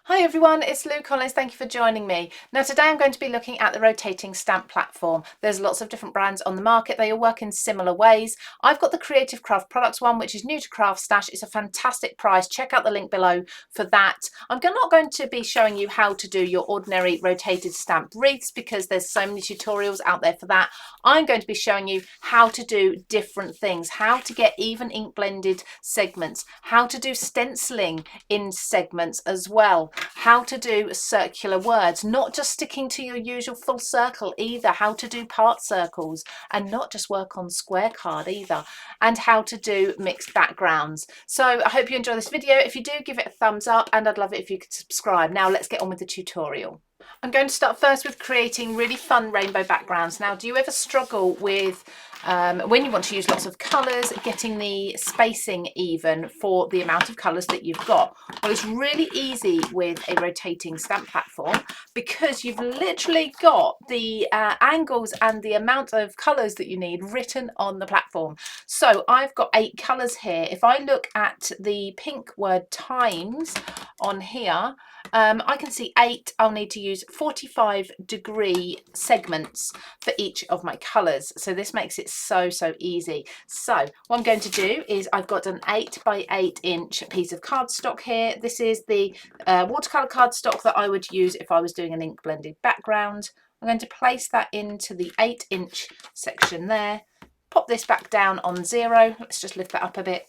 Hi everyone, it's Lou Collins. Thank you for joining me. Now today I'm going to be looking at the rotating stamp platform. There's lots of different brands on the market. They all work in similar ways. I've got the Creative Craft Products one, which is new to Craft Stash. It's a fantastic price. Check out the link below for that. I'm not going to be showing you how to do your ordinary rotated stamp wreaths because there's so many tutorials out there for that. I'm going to be showing you how to do different things, how to get even ink blended segments, how to do stenciling in segments as well, how to do circular words, not just sticking to your usual full circle either, how to do part circles and not just work on square card either, and how to do mixed backgrounds. So I hope you enjoy this video. If you do, give it a thumbs up and I'd love it if you could subscribe. Now let's get on with the tutorial. I'm going to start first with creating really fun rainbow backgrounds. Now, do you ever struggle with when you want to use lots of colours, getting the spacing even for the amount of colours that you've got? Well, it's really easy with a rotating stamp platform because you've literally got the angles and the amount of colours that you need written on the platform. So I've got 8 colours here. If I look at the pink word times on here, I can see 8. I'll need to use 45-degree segments for each of my colours. So this makes it so easy. So what I'm going to do is I've got an 8 by 8 inch piece of cardstock here. This is the watercolour cardstock that I would use if I was doing an ink blended background. I'm going to place that into the 8-inch section there. Pop this back down on 0. Let's just lift that up a bit.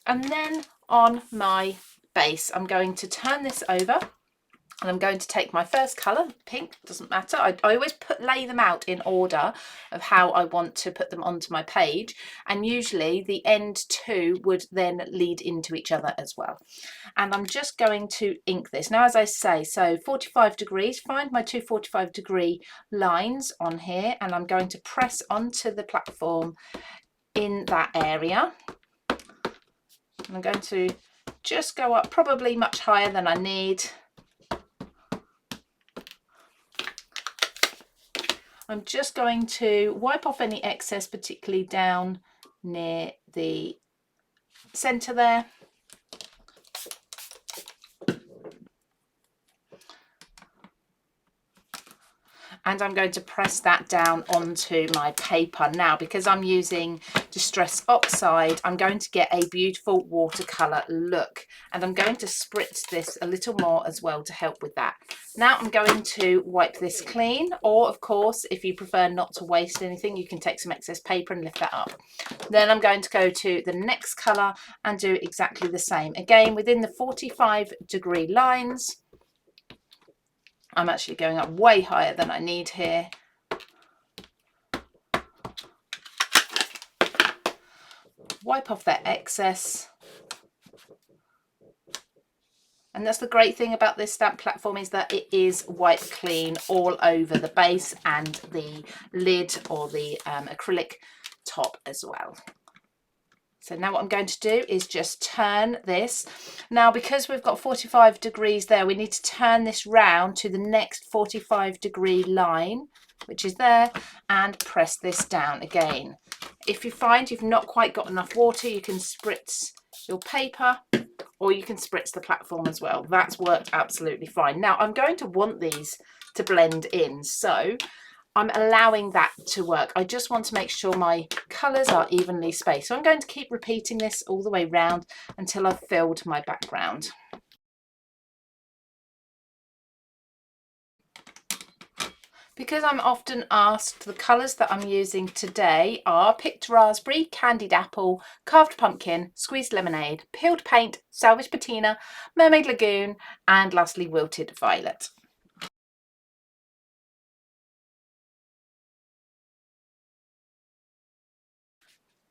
And then on my base, I'm going to turn this over. And I'm going to take my first colour, pink, doesn't matter. I always lay them out in order of how I want to put them onto my page. And usually the end two would then lead into each other as well. And I'm just going to ink this. Now, as I say, so 45 degrees, find my two 45-degree lines on here. And I'm going to press onto the platform in that area. And I'm going to just go up probably much higher than I need. I'm just going to wipe off any excess, particularly down near the centre there. And I'm going to press that down onto my paper. Now, because I'm using Distress Oxide, I'm going to get a beautiful watercolour look. And I'm going to spritz this a little more as well to help with that. Now I'm going to wipe this clean, or of course, if you prefer not to waste anything, you can take some excess paper and lift that up. Then I'm going to go to the next colour and do exactly the same. Again, within the 45-degree lines. I'm actually going up way higher than I need here. Wipe off that excess. And that's the great thing about this stamp platform, is that it is wipe clean all over the base and the lid or the acrylic top as well. So now what I'm going to do is just turn this. Now, because we've got 45 degrees there, we need to turn this round to the next 45-degree line, which is there, and press this down again. If you find you've not quite got enough water, you can spritz your paper, or you can spritz the platform as well. That's worked absolutely fine. Now, I'm going to want these to blend in, so I'm allowing that to work. I just want to make sure my colours are evenly spaced. So I'm going to keep repeating this all the way round until I've filled my background. Because I'm often asked, the colours that I'm using today are picked raspberry, candied apple, carved pumpkin, squeezed lemonade, peeled paint, salvage patina, mermaid lagoon, and lastly wilted violet.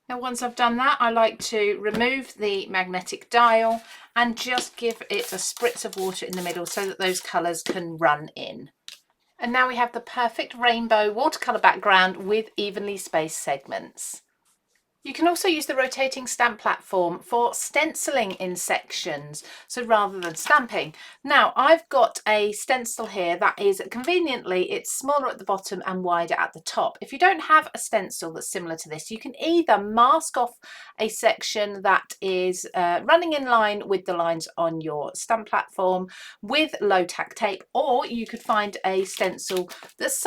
Now, once I've done that, I like to remove the magnetic dial and just give it a spritz of water in the middle so that those colours can run in. And now we have the perfect rainbow watercolour background with evenly spaced segments. You can also use the rotating stamp platform for stenciling in sections, so rather than stamping. Now I've got a stencil here that is conveniently, it's smaller at the bottom and wider at the top. If you don't have a stencil that's similar to this, you can either mask off a section that is running in line with the lines on your stamp platform with low tack tape, or you could find a stencil that's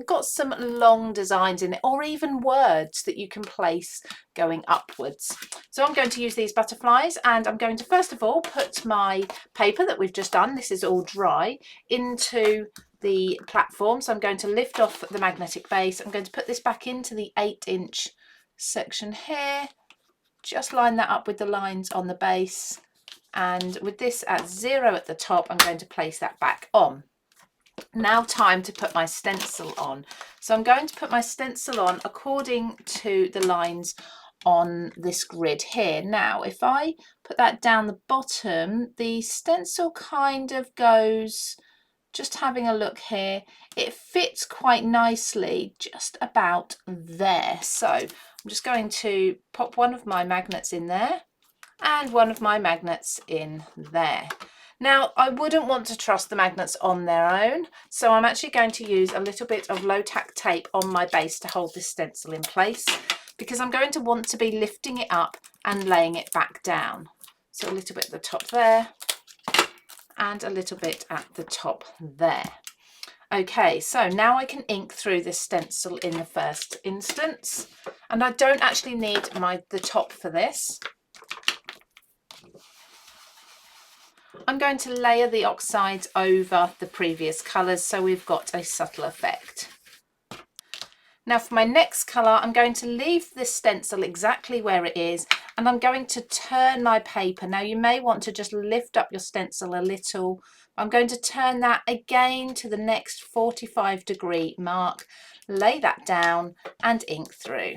got some long designs in it, or even words that you can place going upwards. So I'm going to use these butterflies, and I'm going to first of all put my paper that we've just done, this is all dry, into the platform. So I'm going to lift off the magnetic base. I'm going to put this back into the 8-inch section here, just line that up with the lines on the base, and with this at 0 at the top, I'm going to place that back on. Now time to put my stencil on. So I'm going to put my stencil on according to the lines on this grid here. Now if I put that down the bottom, the stencil kind of goes, just having a look here, it fits quite nicely just about there. So I'm just going to pop one of my magnets in there and one of my magnets in there. Now I wouldn't want to trust the magnets on their own, so I'm actually going to use a little bit of low tack tape on my base to hold this stencil in place, because I'm going to want to be lifting it up and laying it back down. So a little bit at the top there and a little bit at the top there. Okay, so now I can ink through this stencil in the first instance, and I don't actually need the top for this. I'm going to layer the oxides over the previous colours so we've got a subtle effect. Now for my next colour, I'm going to leave this stencil exactly where it is, and I'm going to turn my paper. Now you may want to just lift up your stencil a little. I'm going to turn that again to the next 45-degree mark, lay that down and ink through.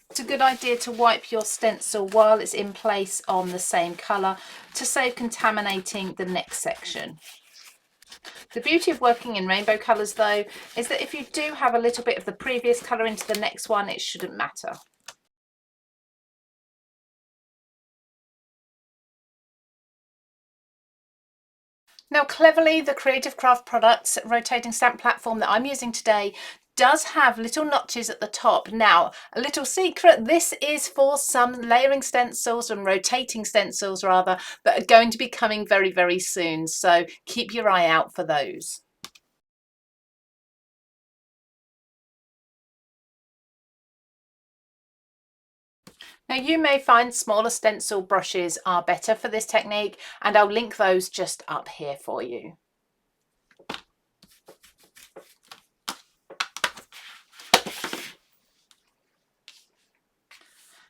It's a good idea to wipe your stencil while it's in place on the same colour to save contaminating the next section. The beauty of working in rainbow colours though is that if you do have a little bit of the previous colour into the next one, it shouldn't matter. Now cleverly, the Creative Craft Products rotating stamp platform that I'm using today does have little notches at the top. Now, a little secret, this is for some layering stencils and rotating stencils rather that are going to be coming very, very soon. So keep your eye out for those. Now you may find smaller stencil brushes are better for this technique, and I'll link those just up here for you.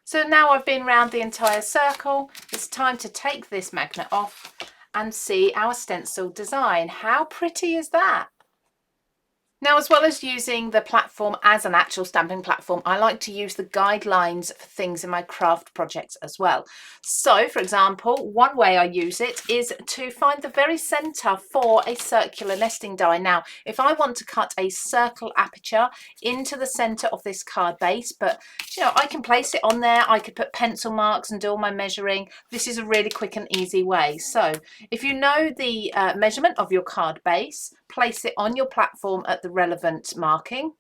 So now I've been round the entire circle, it's time to take this magnet off and see our stencil design. How pretty is that? Now, as well as using the platform as an actual stamping platform, I like to use the guidelines for things in my craft projects as well. So, for example, one way I use it is to find the very centre for a circular nesting die. Now, if I want to cut a circle aperture into the centre of this card base, but you know, I can place it on there, I could put pencil marks and do all my measuring. This is a really quick and easy way. So, if you know the measurement of your card base, place it on your platform at the relevant marking.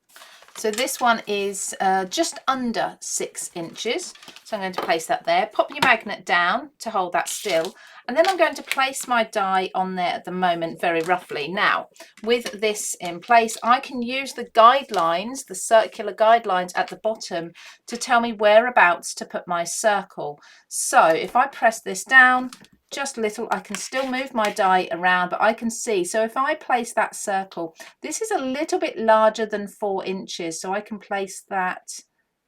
So this one is just under 6 inches. So I'm going to place that there. Pop your magnet down to hold that still. And then I'm going to place my die on there at the moment very roughly. Now, with this in place, I can use the guidelines, the circular guidelines at the bottom to tell me whereabouts to put my circle. So if I press this down, just little, I can still move my die around, but I can see. So if I place that circle, this is a little bit larger than 4 inches, so I can place that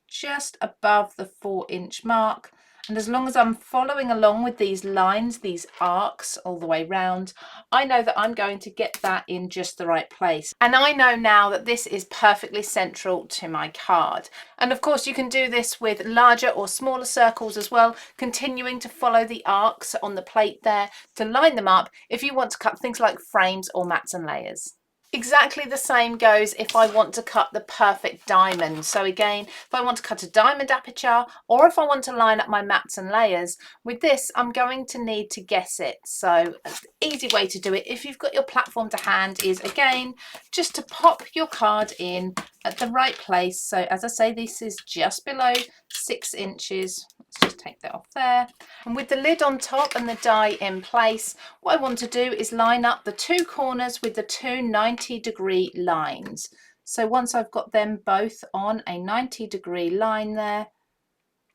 just above the 4-inch mark. And as long as I'm following along with these lines, these arcs all the way round, I know that I'm going to get that in just the right place. And I know now that this is perfectly central to my card. And of course you can do this with larger or smaller circles as well, continuing to follow the arcs on the plate there to line them up if you want to cut things like frames or mats and layers. Exactly the same goes if I want to cut the perfect diamond. So again, if I want to cut a diamond aperture, or if I want to line up my mats and layers, with this I'm going to need to guess it. So an easy way to do it, if you've got your platform to hand, is again just to pop your card in at the right place. So as I say, this is just below 6 inches. Let's just take that off there. And with the lid on top and the die in place, what I want to do is line up the two corners with the two 90-degree lines. So once I've got them both on a 90-degree line there,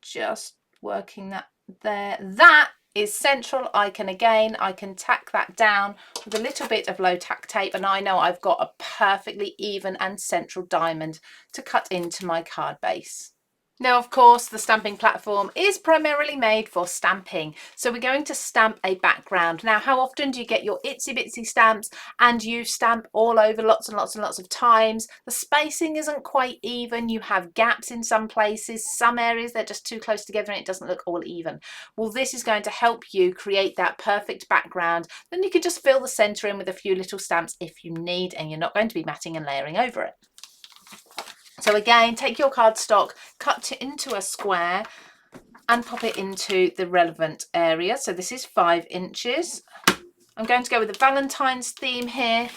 just working that there, that is central. I can tack that down with a little bit of low tack tape, and I know I've got a perfectly even and central diamond to cut into my card base. Now, of course, the stamping platform is primarily made for stamping. So we're going to stamp a background. Now, how often do you get your itsy bitsy stamps and you stamp all over lots and lots and lots of times? The spacing isn't quite even. You have gaps in some places. Some areas, they're just too close together and it doesn't look all even. Well, this is going to help you create that perfect background. Then you can just fill the center in with a few little stamps if you need, and you're not going to be matting and layering over it. So again, take your cardstock, cut it into a square and pop it into the relevant area. So this is 5 inches. I'm going to go with the Valentine's theme here.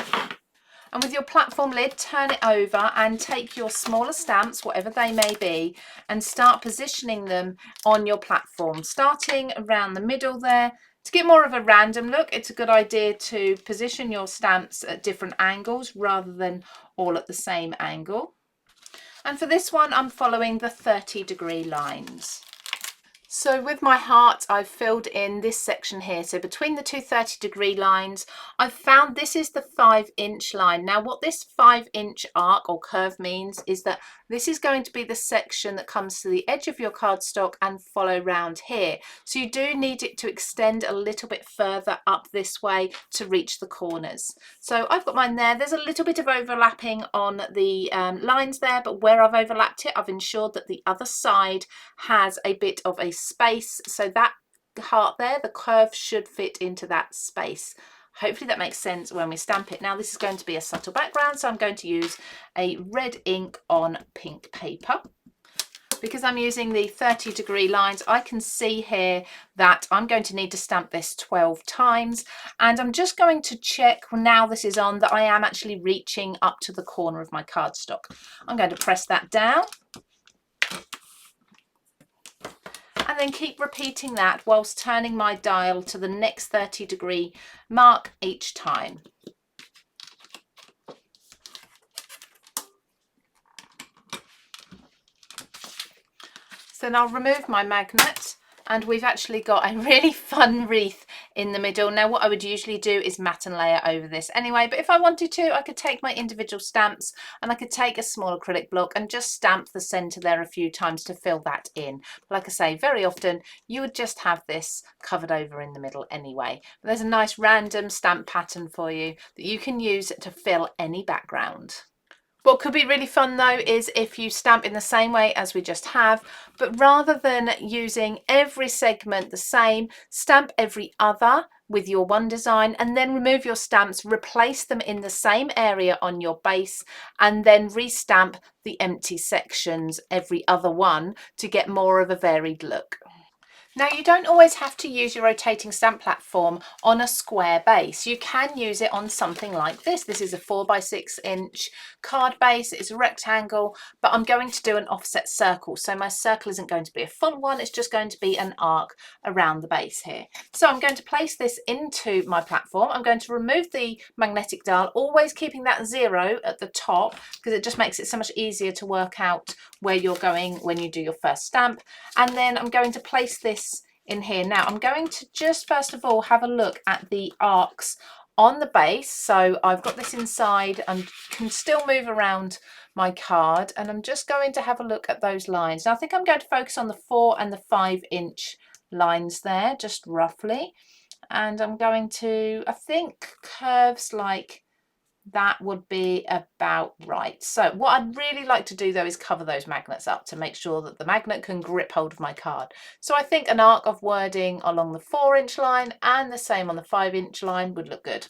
And with your platform lid, turn it over and take your smaller stamps, whatever they may be, and start positioning them on your platform, starting around the middle there. To get more of a random look, it's a good idea to position your stamps at different angles rather than all at the same angle. And for this one, I'm following the 30-degree lines. So with my heart, I've filled in this section here. So between the two 30-degree lines, I've found this is the 5-inch line. Now what this 5-inch arc or curve means is that this is going to be the section that comes to the edge of your cardstock and follow round here. So you do need it to extend a little bit further up this way to reach the corners. So I've got mine there. There's a little bit of overlapping on the lines there, but where I've overlapped it, I've ensured that the other side has a bit of a space, so that heart there, the curve should fit into that space. Hopefully that makes sense when we stamp it. Now this is going to be a subtle background, so I'm going to use a red ink on pink paper. Because I'm using the 30-degree lines, I can see here that I'm going to need to stamp this 12 times, and I'm just going to check now this is on that I am actually reaching up to the corner of my cardstock. I'm going to press that down and then keep repeating that whilst turning my dial to the next 30-degree mark each time. So then I'll remove my magnet, and we've actually got a really fun wreath in the middle. Now what I would usually do is mat and layer over this anyway, but if I wanted to, I could take my individual stamps and I could take a small acrylic block and just stamp the centre there a few times to fill that in. But like I say, very often you would just have this covered over in the middle anyway. But there's a nice random stamp pattern for you that you can use to fill any background. What could be really fun though is if you stamp in the same way as we just have, but rather than using every segment the same, stamp every other with your one design and then remove your stamps, replace them in the same area on your base, and then restamp the empty sections every other one to get more of a varied look. Now you don't always have to use your rotating stamp platform on a square base. You can use it on something like this. This is a 4x6-inch card base. It's a rectangle, but I'm going to do an offset circle. So my circle isn't going to be a full one. It's just going to be an arc around the base here. So I'm going to place this into my platform. I'm going to remove the magnetic dial, always keeping that 0 at the top because it just makes it so much easier to work out where you're going when you do your first stamp. And then I'm going to place this in here. Now I'm going to just first of all have a look at the arcs on the base. So I've got this inside and can still move around my card, and I'm just going to have a look at those lines. Now I think I'm going to focus on the 4 and the 5-inch lines there, just roughly, and I'm going to, I think, curves like That would be about right. So what I'd really like to do though is cover those magnets up to make sure that the magnet can grip hold of my card. So I think an arc of wording along the 4-inch line and the same on the 5-inch line would look good.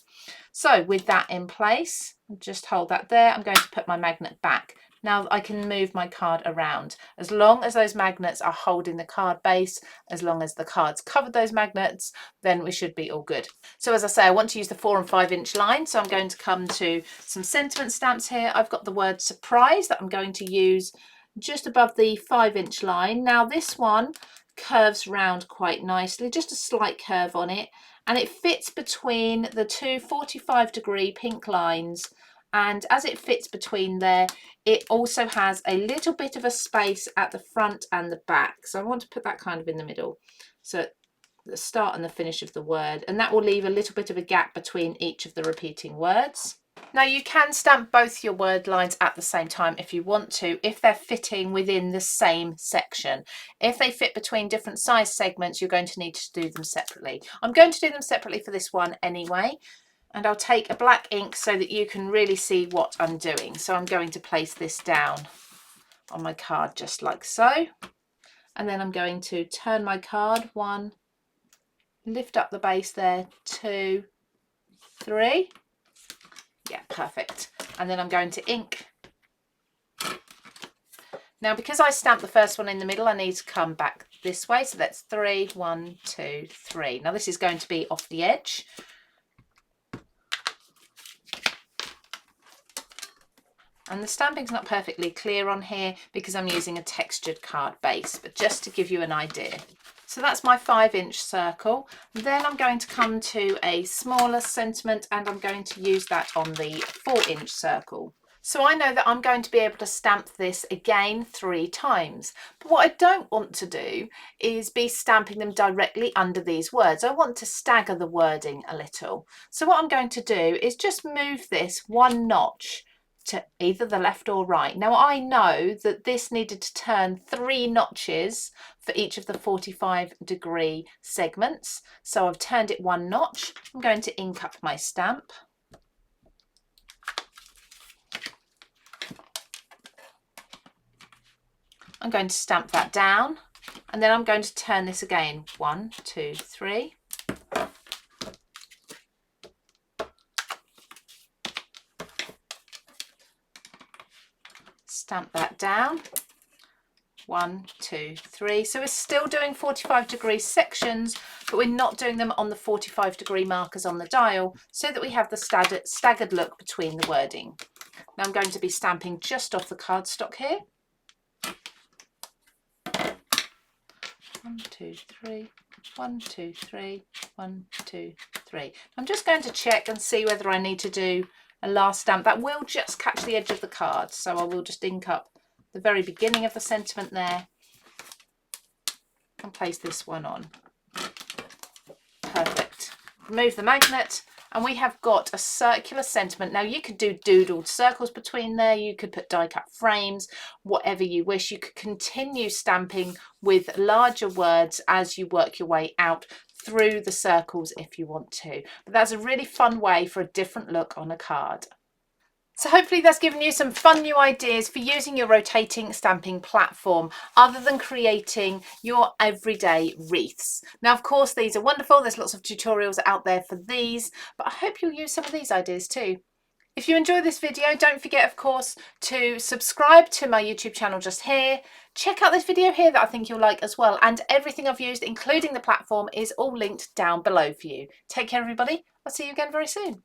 So with that in place, just hold that there. I'm going to put my magnet back. Now I can move my card around. As long as those magnets are holding the card base, as long as the card's covered those magnets, then we should be all good. So as I say, I want to use the 4 and 5-inch line. So I'm going to come to some sentiment stamps here. I've got the word surprise that I'm going to use just above the 5-inch line. Now this one curves round quite nicely, just a slight curve on it, and it fits between the two 45-degree pink lines. And as it fits between there, it also has a little bit of a space at the front and the back. So I want to put that kind of in the middle. So the start and the finish of the word, and that will leave a little bit of a gap between each of the repeating words. Now you can stamp both your word lines at the same time if you want to, if they're fitting within the same section. If they fit between different size segments, you're going to need to do them separately. I'm going to do them separately for this one anyway, and I'll take a black ink so that you can really see what I'm doing. So I'm going to place this down on my card just like so, and then I'm going to turn my card, 1, lift up the base there, 2, 3. Yeah, perfect. And then I'm going to ink. Now, because I stamped the first one in the middle, I need to come back this way. So that's 3, 1, 2, 3. Now this is going to be off the edge. And the stamping's not perfectly clear on here because I'm using a textured card base, but just to give you an idea. So that's my 5-inch circle. Then I'm going to come to a smaller sentiment and I'm going to use that on the 4-inch circle. So I know that I'm going to be able to stamp this again 3 times. But what I don't want to do is be stamping them directly under these words. I want to stagger the wording a little. So what I'm going to do is just move this 1 notch to either the left or right. Now I know that this needed to turn 3 notches for each of the 45-degree segments. So I've turned it 1 notch. I'm going to ink up my stamp. I'm going to stamp that down, and then I'm going to turn this again. 1, 2, 3. Stamp that down. 1, 2, 3. So we're still doing 45-degree sections, but we're not doing them on the 45-degree markers on the dial, so that we have the staggered look between the wording. Now I'm going to be stamping just off the cardstock here. 1, 2, 3, 1, 2, 3, 1, 2, 3. I'm just going to check and see whether I need to do a last stamp. That will just catch the edge of the card, so I will just ink up the very beginning of the sentiment there and place this one on. Perfect. Remove the magnet and we have got a circular sentiment. Now you could do doodled circles between there, you could put die cut frames, whatever you wish. You could continue stamping with larger words as you work your way out through the circles if you want to. But that's a really fun way for a different look on a card. So hopefully that's given you some fun new ideas for using your rotating stamping platform other than creating your everyday wreaths. Now, of course, these are wonderful. There's lots of tutorials out there for these, but I hope you'll use some of these ideas too. If you enjoyed this video, don't forget, of course, to subscribe to my YouTube channel just here. Check out this video here that I think you'll like as well. And everything I've used, including the platform, is all linked down below for you. Take care, everybody. I'll see you again very soon.